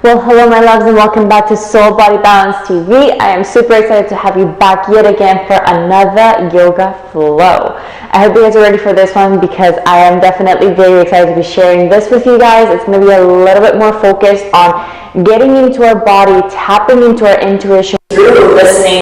Well, hello my loves and welcome back to Soul Body Balance TV. I am super excited to have you back yet again for another yoga flow. I hope you guys are ready for this one because I am definitely very excited to be sharing this with you guys. It's going to be a little bit more focused on getting into our body, tapping into our intuition, through listening,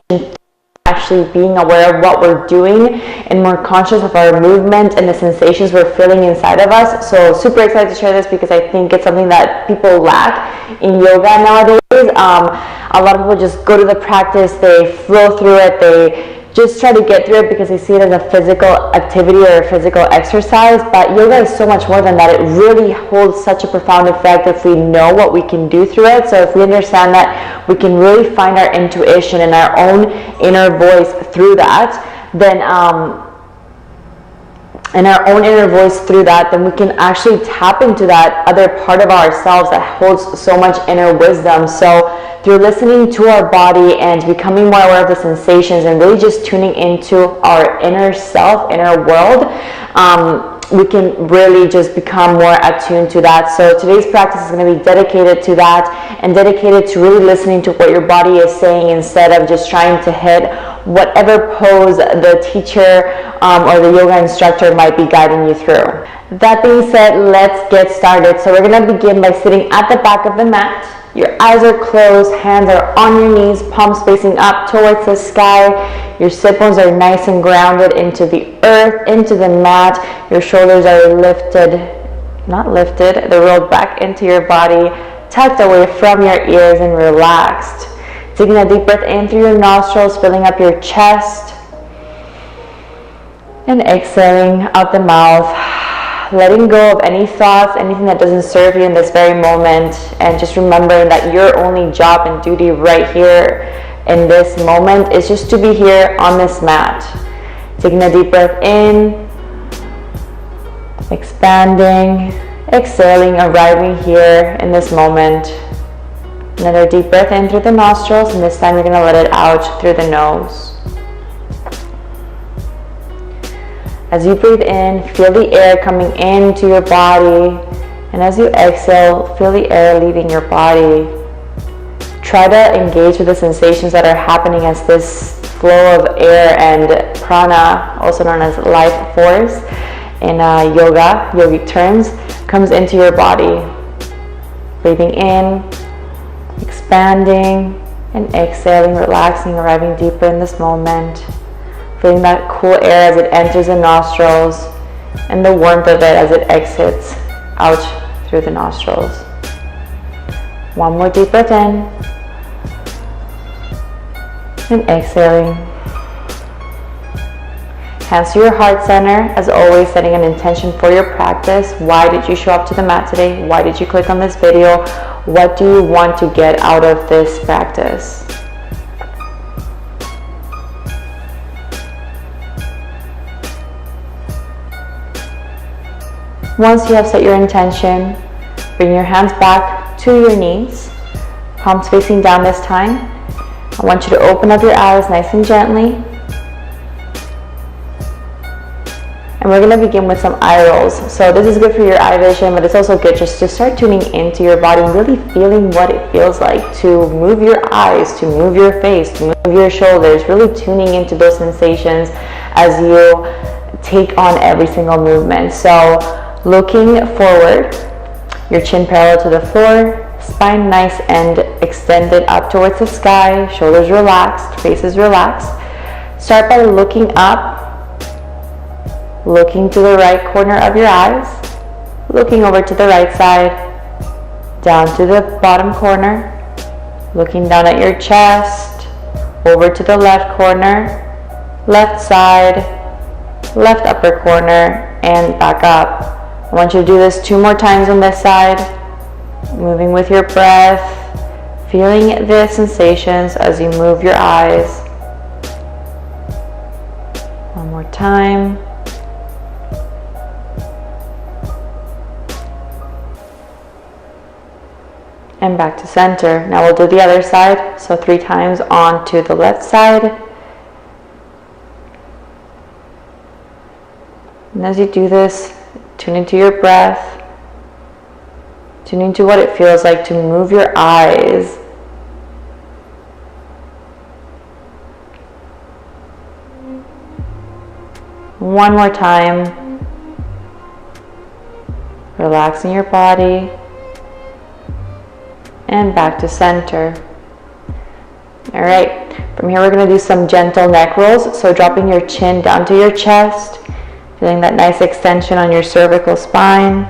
actually being aware of what we're doing and more conscious of our movement and the sensations we're feeling inside of us. So super excited to share this because I think it's something that people lack in yoga nowadays. A lot of people just go to the practice, they flow through it, they just try to get through it because they see it as a physical activity or a physical exercise, but yoga is so much more than that. It really holds such a profound effect if we know what we can do through it. So if we understand that we can really find our intuition and our own inner voice through that, then then we can actually tap into that other part of ourselves that holds so much inner wisdom. So through listening to our body and becoming more aware of the sensations and really just tuning into our inner self, inner world, we can really just become more attuned to that. So today's practice is going to be dedicated to that and dedicated to really listening to what your body is saying instead of just trying to hit whatever pose the teacher or the yoga instructor might be guiding you through. That being said, let's get started. So we're going to begin by sitting at the back of the mat. Your eyes are closed, hands are on your knees, palms facing up towards the sky. Your sit bones are nice and grounded into the earth, into the mat. Your shoulders are they're rolled back into your body, tucked away from your ears and relaxed. Taking a deep breath in through your nostrils, filling up your chest. And exhaling out the mouth. Letting go of any thoughts, anything that doesn't serve you in this very moment, and just remembering that your only job and duty right here in this moment is just to be here on this mat. Taking a deep breath in, expanding, exhaling, arriving here in this moment. Another deep breath in through the nostrils, and this time you're going to let it out through the nose. As you breathe in, feel the air coming into your body, and as you exhale, feel the air leaving your body. Try to engage with the sensations that are happening as this flow of air and prana, also known as life force in yogic terms, comes into your body. Breathing in, expanding, and exhaling, relaxing, arriving deeper in this moment. Feeling that cool air as it enters the nostrils and the warmth of it as it exits out through the nostrils. One more deep breath in and exhaling. Hands to your heart center, as always, setting an intention for your practice. Why did you show up to the mat today? Why did you click on this video? What do you want to get out of this practice? Once you have set your intention, bring your hands back to your knees, palms facing down this time. I want you to open up your eyes nice and gently. And we're going to begin with some eye rolls. So this is good for your eye vision, but it's also good just to start tuning into your body and really feeling what it feels like to move your eyes, to move your face, to move your shoulders, really tuning into those sensations as you take on every single movement. So looking forward, your chin parallel to the floor, spine nice and extended up towards the sky, shoulders relaxed, face is relaxed. Start by looking up, looking to the right corner of your eyes, looking over to the right side, down to the bottom corner, looking down at your chest, over to the left corner, left side, left upper corner, and back up. I want you to do this 2 more times on this side, moving with your breath, feeling the sensations as you move your eyes. One more time. And back to center. Now we'll do the other side. So 3 times on to the left side. And as you do this, tune into your breath. Tuning to what it feels like to move your eyes. One more time. Relaxing your body. And back to center. Alright, from here we're going to do some gentle neck rolls. So dropping your chin down to your chest. Feeling that nice extension on your cervical spine.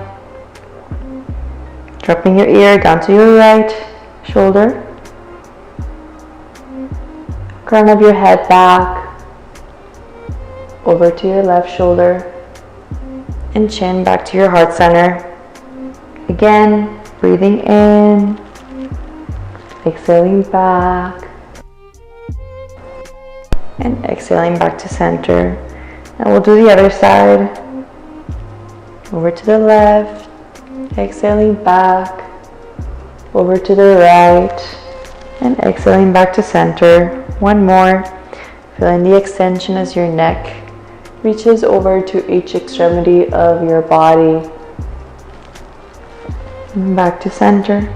Dropping your ear down to your right shoulder. Crown of your head back. Over to your left shoulder. And chin back to your heart center. Again, breathing in. Exhaling back. And exhaling back to center. And we'll do the other side. Over to the left. Exhaling back. Over to the right. And exhaling back to center. One more. Feeling the extension as your neck reaches over to each extremity of your body. And back to center.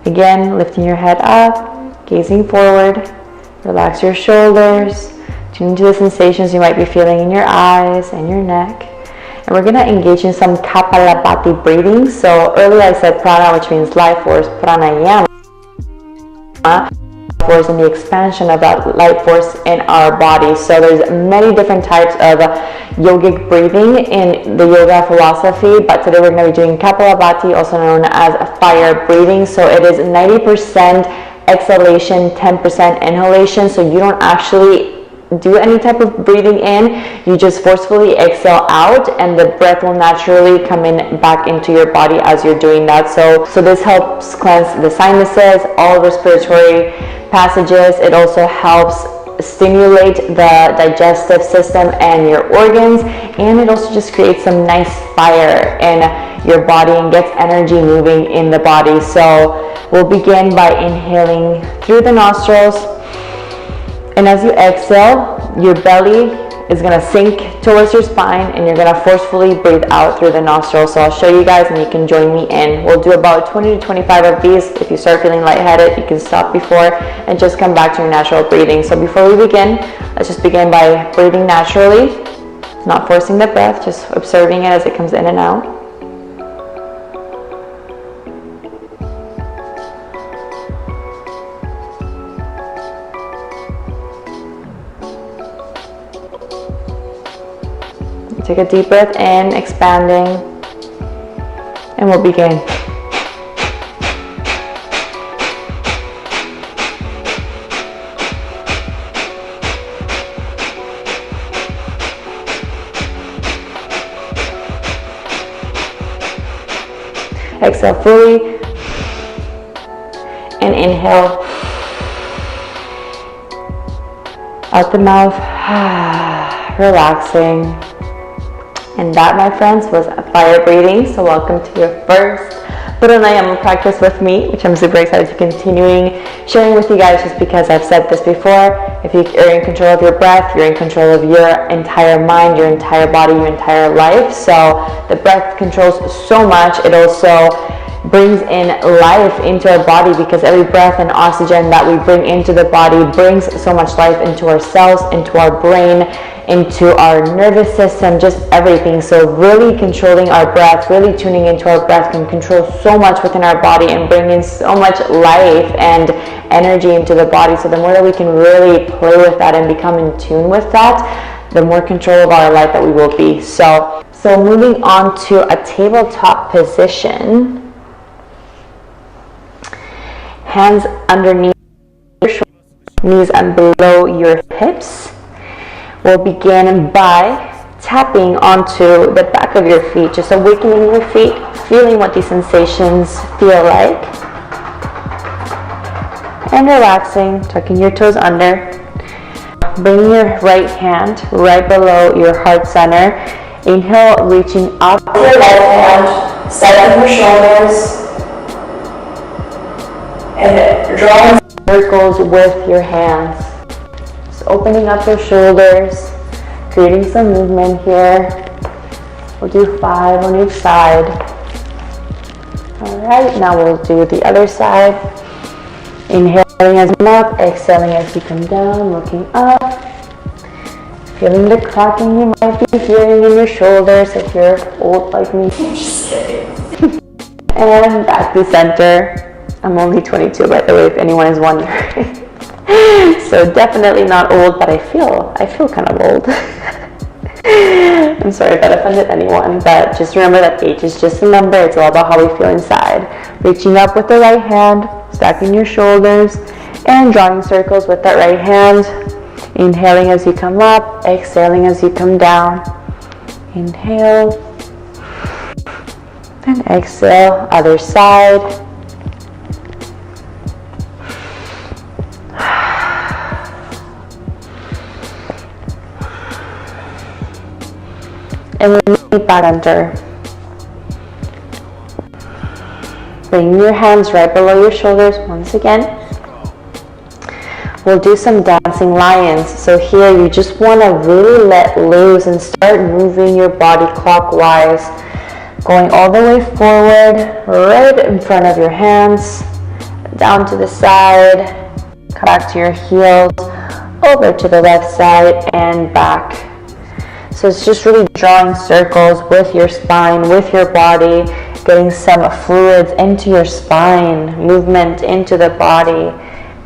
Again, lifting your head up, gazing forward. Relax your shoulders. Tune into the sensations you might be feeling in your eyes and your neck. And we're going to engage in some Kapalabhati breathing. So earlier I said prana, which means life force, pranayama. Force and the expansion of that life force in our body. So there's many different types of yogic breathing in the yoga philosophy, but today we're going to be doing Kapalabhati, also known as fire breathing. So it is 90% exhalation, 10% inhalation. So you don't actually do any type of breathing in, you just forcefully exhale out, and the breath will naturally come in back into your body as you're doing that. So this helps cleanse the sinuses, all respiratory passages. It also helps stimulate the digestive system and your organs, and it also just creates some nice fire in your body and gets energy moving in the body. So we'll begin by inhaling through the nostrils. And as you exhale, your belly is going to sink towards your spine, and you're going to forcefully breathe out through the nostrils. So I'll show you guys and you can join me in. We'll do about 20 to 25 of these. If you start feeling lightheaded, you can stop before and just come back to your natural breathing. So before we begin, let's just begin by breathing naturally, not forcing the breath, just observing it as it comes in and out. Take a deep breath in, expanding, and we'll begin. Exhale fully, and inhale out the mouth, relaxing. And that, my friends, was fire breathing. So welcome to your first pranayama practice with me, which I'm super excited to continuing sharing with you guys, just because I've said this before. If you're in control of your breath, you're in control of your entire mind, your entire body, your entire life. So the breath controls so much. It also brings in life into our body, because every breath and oxygen that we bring into the body brings so much life into our cells, into our brain, into our nervous system, just everything. So really controlling our breath, really tuning into our breath can control so much within our body and bring in so much life and energy into the body. So the more that we can really play with that and become in tune with that, the more control of our life that we will be. So moving on to a tabletop position. Hands underneath your shoulders, knees and below your hips. We'll begin by tapping onto the back of your feet, just awakening your feet, feeling what these sensations feel like. And relaxing, tucking your toes under. Bringing your right hand right below your heart center. Inhale, reaching up your left hand, stepping your shoulders, and drawing circles with your hands. Just opening up your shoulders, creating some movement here. We'll do 5 on each side. Alright, now we'll do the other side. Inhaling as you come up, exhaling as you come down, looking up. Feeling the cracking you might be hearing in your shoulders if you're old like me. Just kidding. And back to center. I'm only 22, by the way, if anyone is wondering. So definitely not old, but I feel kind of old. I'm sorry if that offended anyone, but just remember that age is just a number. It's all about how we feel inside. Reaching up with the right hand, stacking your shoulders, and drawing circles with that right hand. Inhaling as you come up, exhaling as you come down. Inhale and exhale, other side. And we meet back center. Bring your hands right below your shoulders once again. We'll do some dancing lions. So here you just want to really let loose and start moving your body clockwise. Going all the way forward, right in front of your hands, down to the side, come back to your heels, over to the left side and back. So it's just really drawing circles with your spine, with your body, getting some fluids into your spine, movement into the body,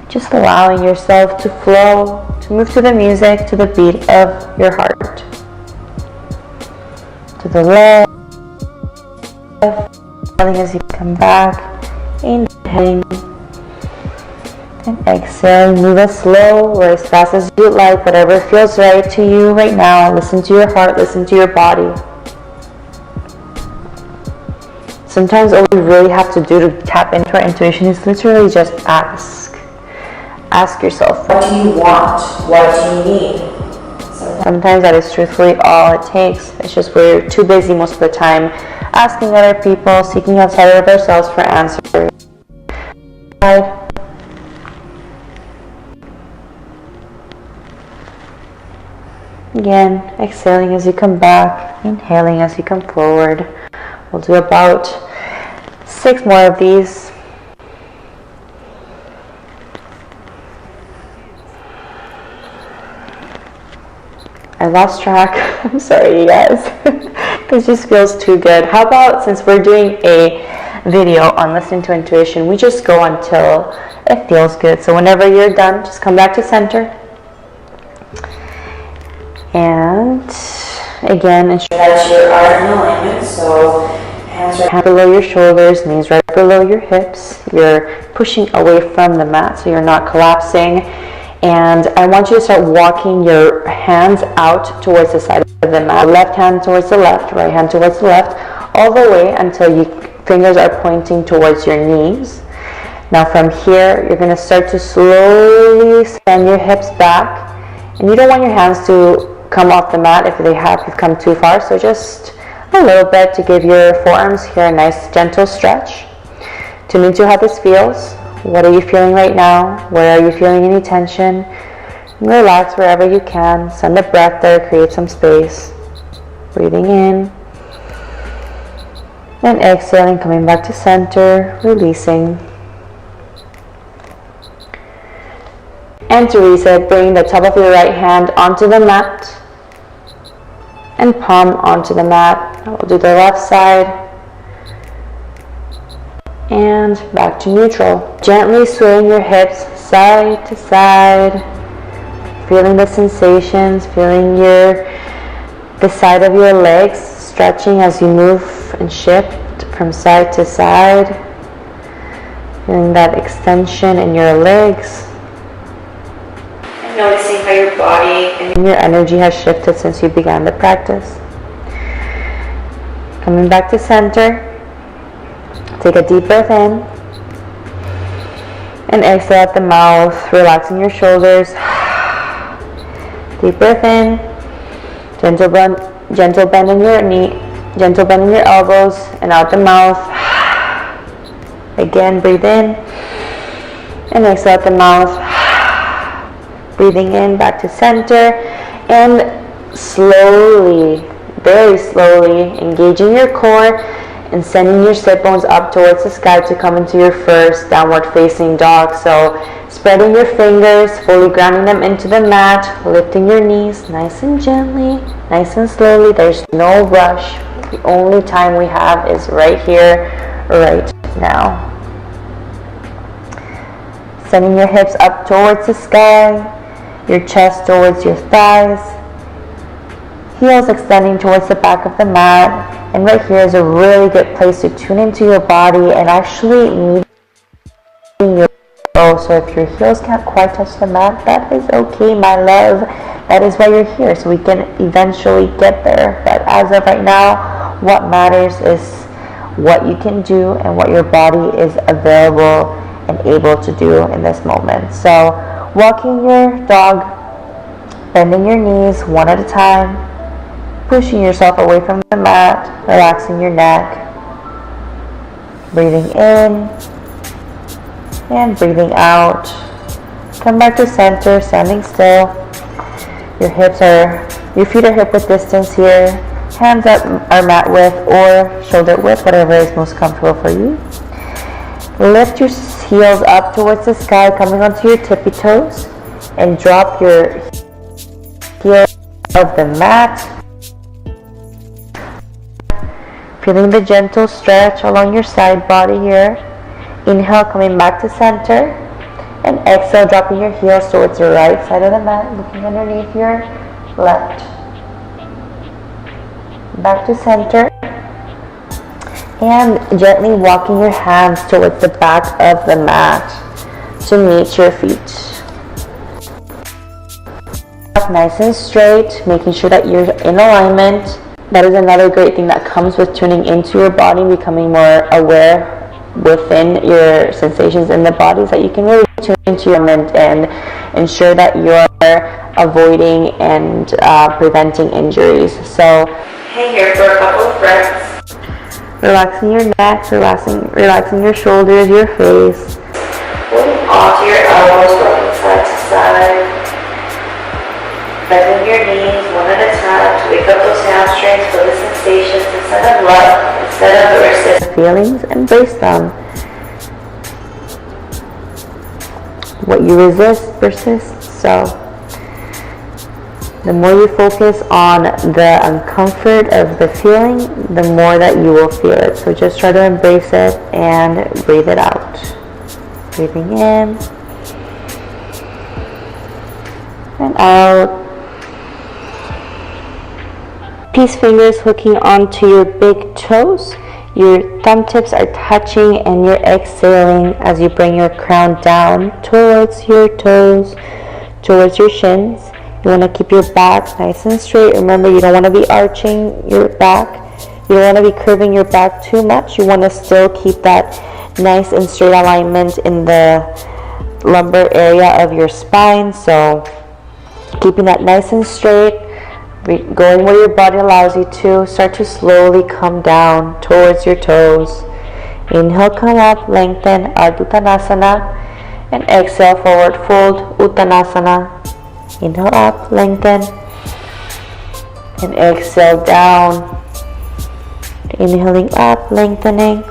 just allowing yourself to flow, to move to the music, to the beat of your heart. To the left, as you come back, inhaling and exhaling. Move as slow or as fast as you like, whatever feels right to you right now. Listen to your heart, listen to your body. Sometimes all we really have to do to tap into our intuition is literally just ask. Ask yourself, what do you want? What do you need? Sometimes that is truthfully all it takes. It's just we're too busy most of the time asking other people, seeking outside of ourselves for answers. Again, exhaling as you come back, inhaling as you come forward. We'll do about 6 more of these. I lost track. I'm sorry, you guys. This just feels too good. How about, since we're doing a video on listening to intuition, we just go until it feels good. So whenever you're done, just come back to center. And again, ensure that you are in alignment. So hands right below your shoulders, knees right below your hips. You're pushing away from the mat so you're not collapsing. And I want you to start walking your hands out towards the side of the mat. Left hand towards the left, right hand towards the left, all the way until your fingers are pointing towards your knees. Now from here, you're going to start to slowly send your hips back. And you don't want your hands to come off the mat if they have come too far. So just a little bit to give your forearms here a nice gentle stretch. Tune into how this feels. What are you feeling right now? Where are you feeling any tension? Relax wherever you can. Send a breath there, create some space. Breathing in. And exhaling, coming back to center, releasing. And to reset, bring the top of your right hand onto the mat. And palm onto the mat. We'll do the left side. And back to neutral. Gently swaying your hips side to side. Feeling the sensations, feeling the side of your legs stretching as you move and shift from side to side. Feeling that extension in your legs. And noticing how your body and your energy has shifted since you began the practice. Coming back to center. Take a deep breath in and exhale at the mouth, relaxing your shoulders. Deep breath in, gentle bend in your knee, gentle bend in your elbows, and out the mouth. Again, breathe in and exhale at the mouth. Breathing in, back to center, and slowly, very slowly, engaging your core and sending your sit bones up towards the sky to come into your first downward facing dog. So spreading your fingers, fully grounding them into the mat, lifting your knees nice and gently, nice and slowly. There's no rush. The only time we have is right here, right now. Sending your hips up towards the sky, your chest towards your thighs, heels extending towards the back of the mat. And right here is a really good place to tune into your body and actually meeting your goal. So if your heels can't quite touch the mat, that is okay, my love. That is why you're here, so we can eventually get there. But as of right now, what matters is what you can do and what your body is available and able to do in this moment. So walking your dog, bending your knees one at a time, pushing yourself away from the mat, relaxing your neck, breathing in and breathing out. Come back to center, standing still. Your feet are hip width distance here. Hands are mat width or shoulder width, whatever is most comfortable for you. Lift your heels up towards the sky, coming onto your tippy toes, and drop your heels of the mat. Feeling the gentle stretch along your side body here. Inhale, coming back to center. And exhale, dropping your heels towards the right side of the mat, looking underneath your left. Back to center. And gently walking your hands towards the back of the mat to meet your feet. Nice and straight, making sure that you're in alignment. That is another great thing that comes with tuning into your body, becoming more aware within your sensations in the body, so that you can really tune into your movement and ensure that you're avoiding and preventing injuries. So hang here for a couple of breaths, relaxing your neck, relaxing your shoulders, your face, holding onto your elbows, rocking side to side, bending your knees one at a time to wake up those hamstrings for the sensations instead of love, instead of resist feelings. Embrace them. What you resist persists. So the more you focus on the uncomfort of the feeling, the more that you will feel it. So just try to embrace it and breathe it out. Breathing in and out. Peace fingers hooking onto your big toes. Your thumb tips are touching and you're exhaling as you bring your crown down towards your toes, towards your shins. You want to keep your back nice and straight. Remember, you don't want to be arching your back. You don't want to be curving your back too much. You want to still keep that nice and straight alignment in the lumbar area of your spine. So keeping that nice and straight. Going where your body allows you to. Start to slowly come down towards your toes. Inhale, come up, lengthen, Ardha Uttanasana. And exhale, forward fold, Uttanasana. Inhale up, lengthen. And exhale down. Inhaling up, lengthening.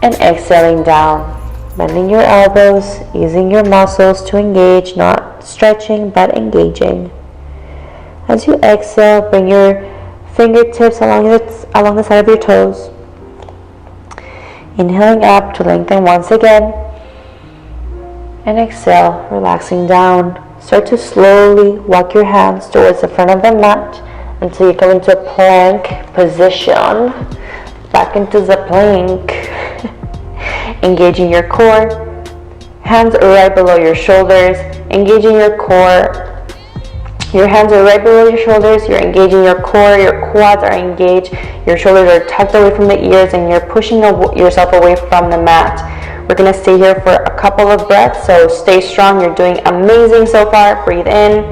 And exhaling down. Bending your elbows, using your muscles to engage, not stretching but engaging. As you exhale, bring your fingertips along the side of your toes. Inhaling up to lengthen once again. And exhale, relaxing down. Start to slowly walk your hands towards the front of the mat until you come into a plank position. Back into the plank. Engaging your core. Hands are right below your shoulders. Engaging your core. Your hands are right below your shoulders, you're engaging your core, your quads are engaged, your shoulders are tucked away from the ears, and you're pushing yourself away from the mat. We're going to stay here for a couple of breaths, so stay strong. You're doing amazing so far. Breathe in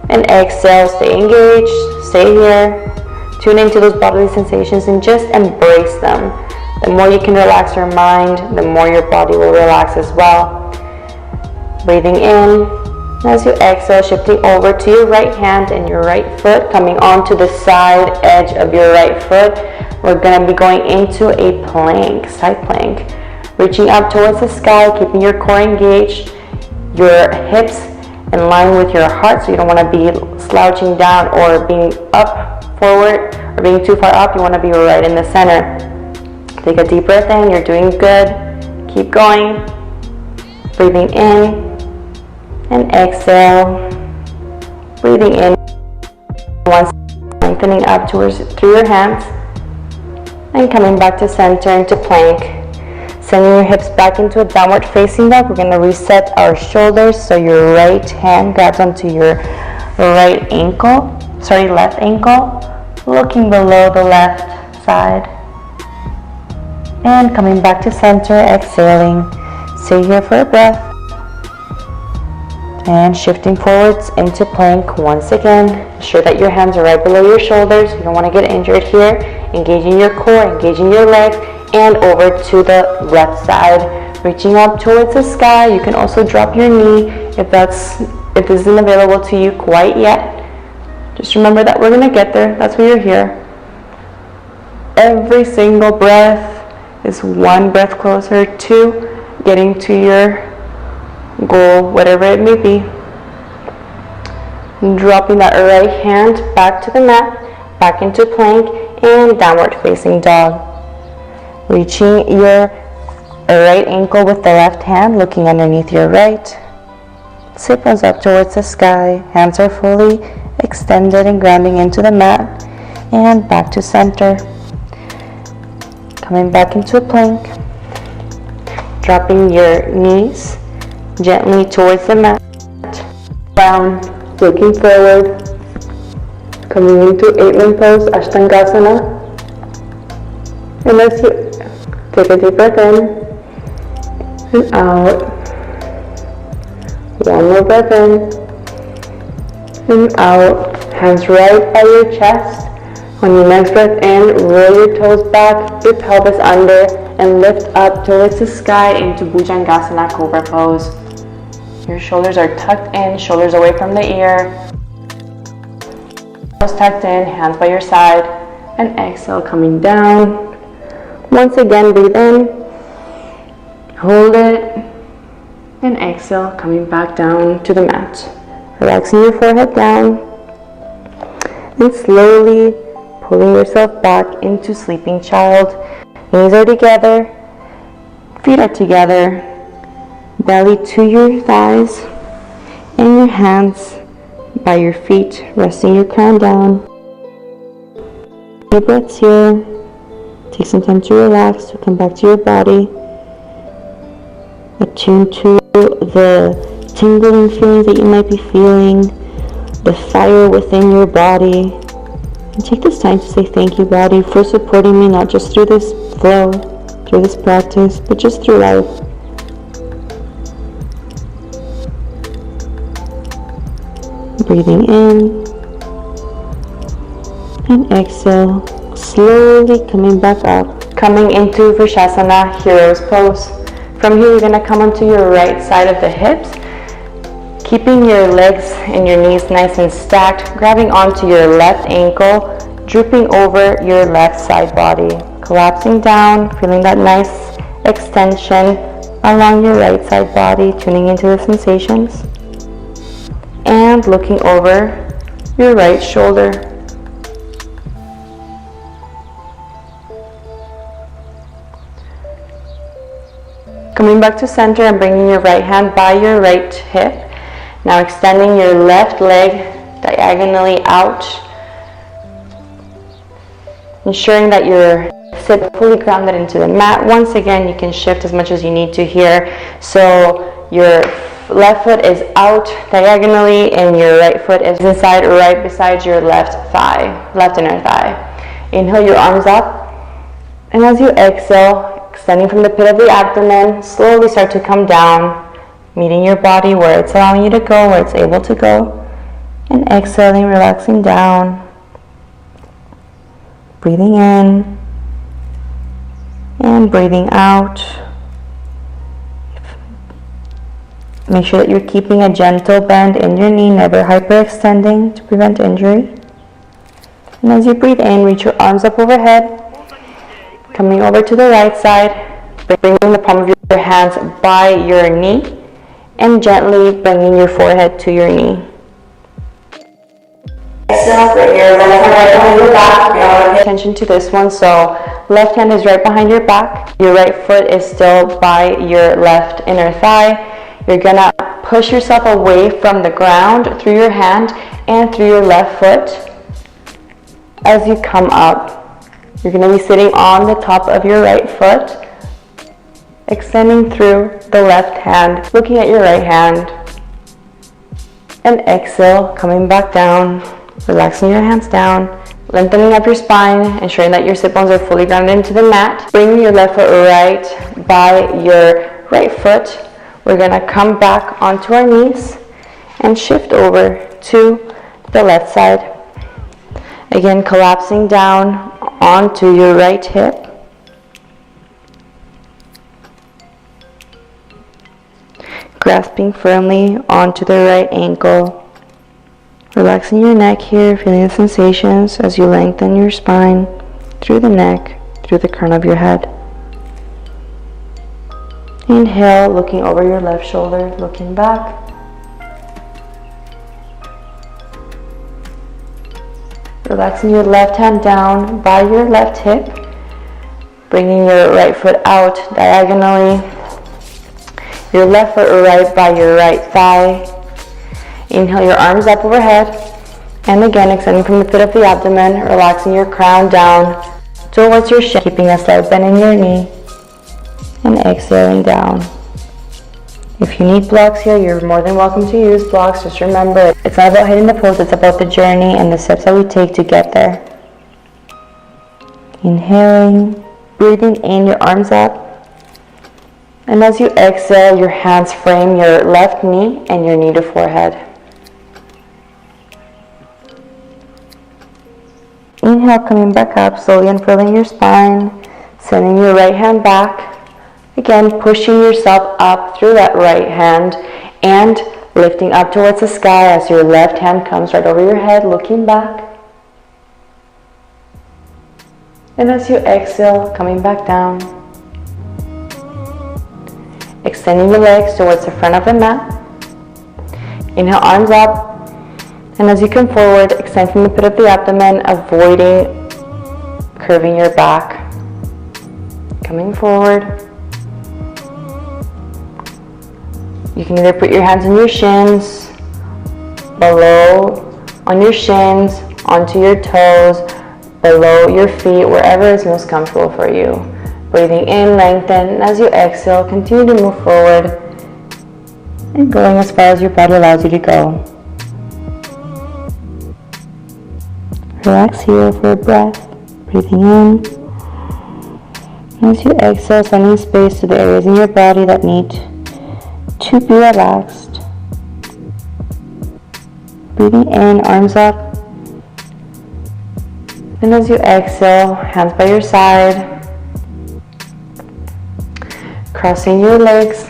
and exhale. Stay engaged, stay here. Tune into those bodily sensations and just embrace them. The more you can relax your mind, the more your body will relax as well. Breathing in As you exhale, shifting over to your right hand and your right foot, coming onto the side edge of your right foot. We're going to be going into a plank, side plank. Reaching up towards the sky, keeping your core engaged, your hips in line with your heart, so you don't want to be slouching down or being up forward or being too far up. You want to be right in the center. Take a deep breath in. You're doing good. Keep going. Breathing in and exhale. Breathing in once, lengthening up towards through your hands and coming back to center into plank. Sending your hips back into a downward facing dog. We're going to reset our shoulders, so your right hand grabs onto your left ankle, looking below the left side and coming back to center, exhaling. Stay here for a breath and shifting forwards into plank once again. Ensure that your hands are right below your shoulders. You don't want to get injured here. Engaging your core, engaging your legs, and over to the left side, reaching up towards the sky. You can also drop your knee if this isn't available to you quite yet. Just remember that we're going to get there. That's why you're here. Every single breath is one breath closer to getting to your goal, whatever it may be. And dropping that right hand back to the mat, back into plank and downward facing dog. Reaching your right ankle with the left hand, looking underneath your right. Sit bones up towards the sky. Hands are fully extended and grounding into the mat. And back to center. Coming back into a plank. Dropping your knees gently towards the mat. Down, looking forward. Coming into 8-limb pose, Ashtangasana. And let's take a deep breath in and out. One more breath in and out. Hands right by your chest. On your next breath in, roll your toes back, your pelvis under, and lift up towards the sky into Bhujangasana, Cobra pose. Your shoulders are tucked in, shoulders away from the ear. Toes tucked in, hands by your side, and exhale, coming down. Once again, breathe in, hold it, and exhale, coming back down to the mat. Relaxing your forehead down, and slowly pulling yourself back into sleeping child. Knees are together, feet are together, belly to your thighs, and your hands by your feet, resting your crown down. Deep breaths here. Take some time to relax, to come back to your body. Attune to the tingling feelings that you might be feeling, the fire within your body. And take this time to say thank you, body, for supporting me, not just through this flow, through this practice, but just through life. Breathing in and exhale. Slowly coming back up, coming into Vrishasana, Hero's Pose. From here, you're going to come onto your right side of the hips, keeping your legs and your knees nice and stacked, grabbing onto your left ankle, drooping over your left side body, collapsing down, feeling that nice extension along your right side body, tuning into the sensations, and looking over your right shoulder. Coming back to center and bringing your right hand by your right hip. Now extending your left leg diagonally out. Ensuring that you're fully grounded into the mat. Once again, you can shift as much as you need to here. So your left foot is out diagonally and your right foot is inside, right beside your left thigh, left inner thigh. Inhale your arms up. And as you exhale, extending from the pit of the abdomen, slowly start to come down, meeting your body where it's allowing you to go, where it's able to go, and exhaling, relaxing down, breathing in, and breathing out. Make sure that you're keeping a gentle bend in your knee, never hyperextending to prevent injury. And as you breathe in, reach your arms up overhead, coming over to the right side, bringing the palm of your hands by your knee, and gently bringing your forehead to your knee. Exhale, bring your left hand right behind your back. Pay attention to this one. So left hand is right behind your back. Your right foot is still by your left inner thigh. You're gonna push yourself away from the ground through your hand and through your left foot. As you come up, you're gonna be sitting on the top of your right foot, extending through the left hand, looking at your right hand. And exhale, coming back down, relaxing your hands down, lengthening up your spine, ensuring that your sit bones are fully grounded into the mat. Bring your left foot right by your right foot. We're gonna come back onto our knees and shift over to the left side. Again, collapsing down onto your right hip. Grasping firmly onto the right ankle. Relaxing your neck here, feeling the sensations as you lengthen your spine through the neck, through the crown of your head. Inhale, looking over your left shoulder, looking back. Relaxing your left hand down by your left hip. Bringing your right foot out diagonally. Your left foot right by your right thigh. Inhale your arms up overhead. And again, extending from the pit of the abdomen, relaxing your crown down towards your shin, keeping a slight bend in your knee. And exhaling down. If you need blocks here, you're more than welcome to use blocks. Just remember, it's not about hitting the pose, it's about the journey and the steps that we take to get there. Inhaling, breathing in, your arms up. And as you exhale, your hands frame your left knee and your knee to forehead. Inhale, coming back up, slowly unfurling your spine, sending your right hand back. Again, pushing yourself up through that right hand and lifting up towards the sky as your left hand comes right over your head, looking back. And as you exhale, coming back down. Extending your legs towards the front of the mat. Inhale, arms up. And as you come forward, extend from the pit of the abdomen, avoiding curving your back. Coming forward. You can either put your hands on your shins, below, on your shins, onto your toes, below your feet, wherever is most comfortable for you. Breathing in, lengthen, and as you exhale, continue to move forward and going as far as your body allows you to go. Relax here for a breath, breathing in. As you exhale, sending space to the areas in your body that need to be relaxed. Breathing in, arms up. And as you exhale, hands by your side. Crossing your legs.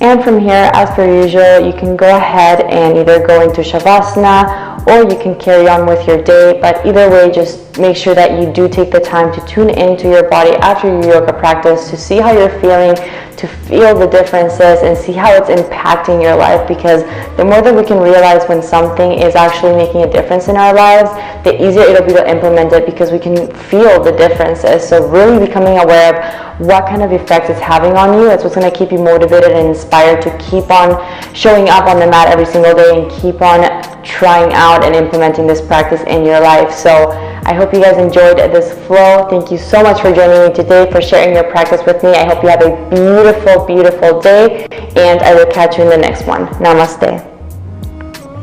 And from here, as per usual, you can go ahead and either go into Shavasana or you can carry on with your day, but either way, just make sure that you do take the time to tune into your body after your yoga practice to see how you're feeling, to feel the differences and see how it's impacting your life, because the more that we can realize when something is actually making a difference in our lives, the easier it'll be to implement it because we can feel the differences. So really becoming aware of what kind of effect it's having on you, that's what's going to keep you motivated and inspired to keep on showing up on the mat every single day and keep on trying out and implementing this practice in your life. So I hope you guys enjoyed this flow. Thank you so much for joining me today, for sharing your practice with me. I hope you have a beautiful, beautiful day, and I will catch you in the next one. Namaste.